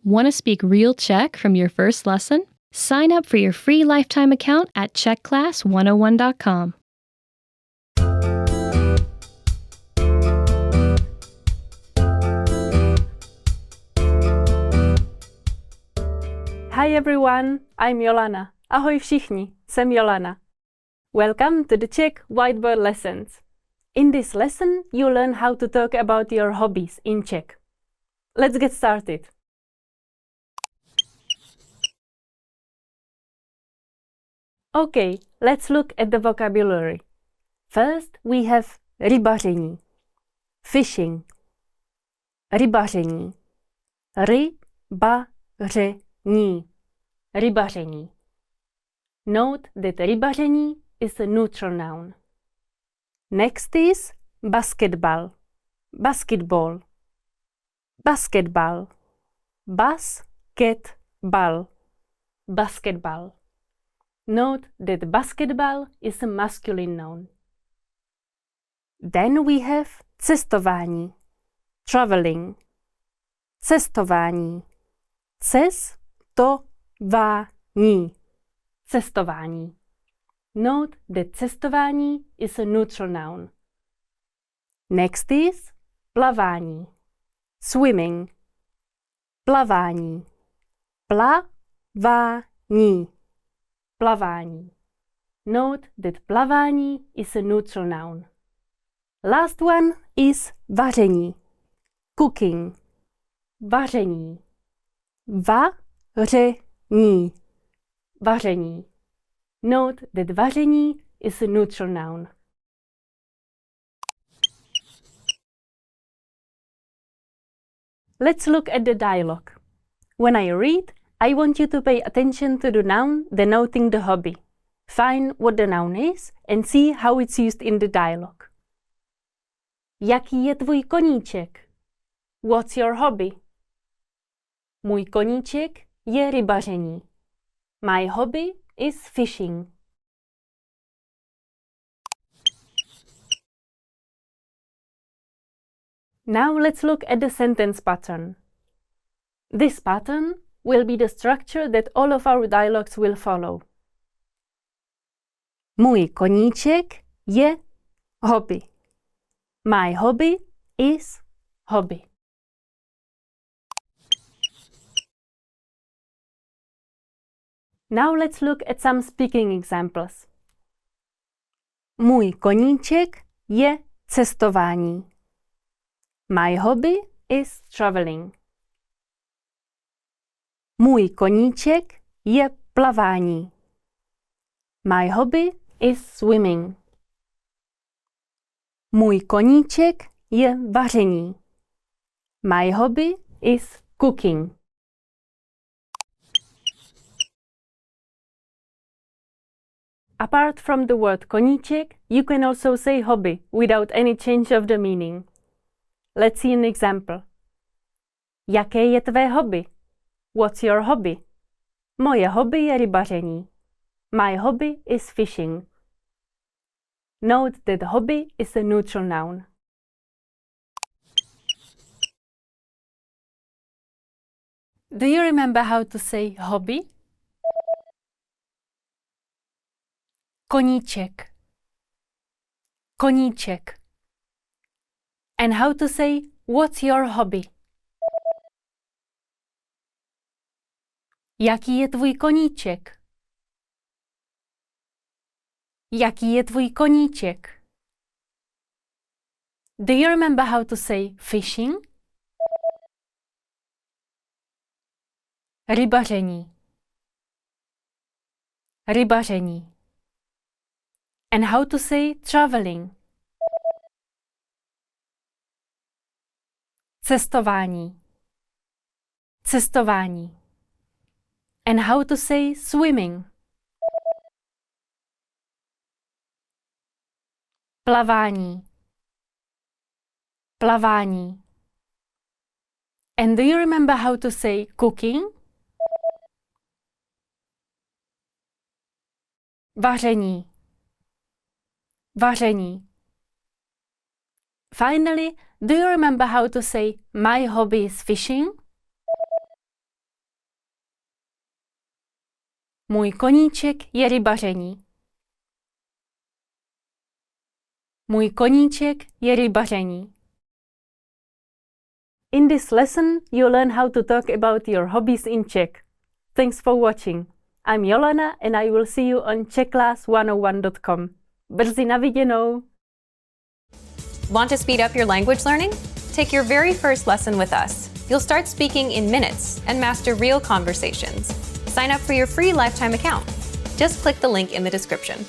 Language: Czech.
Want to speak real Czech from your first lesson? Sign up for your free lifetime account at czechclass101.com. Hi everyone, I'm Jolana. Ahoj všichni, jsem Jolana. Welcome to the Czech whiteboard lessons. In this lesson, you learn how to talk about your hobbies in Czech. Let's get started. Okay, let's look at the vocabulary. First, we have rybaření, fishing. Rybaření. Rybaření. Rybaření. Note that rybaření is a neutral noun. Next is basketball. Basketball. Basketball. Basketball. Basketball. Note that basketball is a masculine noun. Then we have cestování. Traveling. Cestování. Cestování. Cestování. Note that cestování is a neutral noun. Next is plavání. Swimming. Plavání. Plavání. Plavání. Note that plavání is a neutral noun. Last one is vaření. Cooking. Vaření. Vaření. Vaření. Note that vaření is a neutral noun. Let's look at the dialogue. When I read, I want you to pay attention to the noun denoting the hobby. Find what the noun is and see how it's used in the dialogue. Jaký je tvůj koníček? What's your hobby? Můj koníček je rybaření. My hobby is fishing. Now let's look at the sentence pattern. This pattern will be the structure that all of our dialogues will follow. Můj koníček je hobby. My hobby is hobby. Now let's look at some speaking examples. Můj koníček je cestování. My hobby is traveling. Můj koníček je plavání. My hobby is swimming. Můj koníček je vaření. My hobby is cooking. Apart from the word koníček, you can also say hobby without any change of the meaning. Let's see an example. Jaké je tvé hobby? What's your hobby? Moje hobby je rybaření. My hobby is fishing. Note that hobby is a neutral noun. Do you remember how to say hobby? Koníček. Koníček. And how to say what's your hobby? Jaký je tvůj koníček? Jaký je tvůj koníček? Do you remember how to say fishing? Rybaření. Rybaření. And how to say traveling? Cestování. Cestování. And how to say swimming? Plavání. Plavání. And do you remember how to say cooking? Vaření. Vaření. Finally, do you remember how to say my hobby is fishing? Můj koníček je rybaření. Můj koníček je rybaření. In this lesson, you learn how to talk about your hobbies in Czech. Thanks for watching. I'm Jolana and I will see you on czechclass101.com. Brzy na viděnou! Want to speed up your language learning? Take your very first lesson with us. You'll start speaking in minutes and master real conversations. Sign up for your free lifetime account. Just click the link in the description.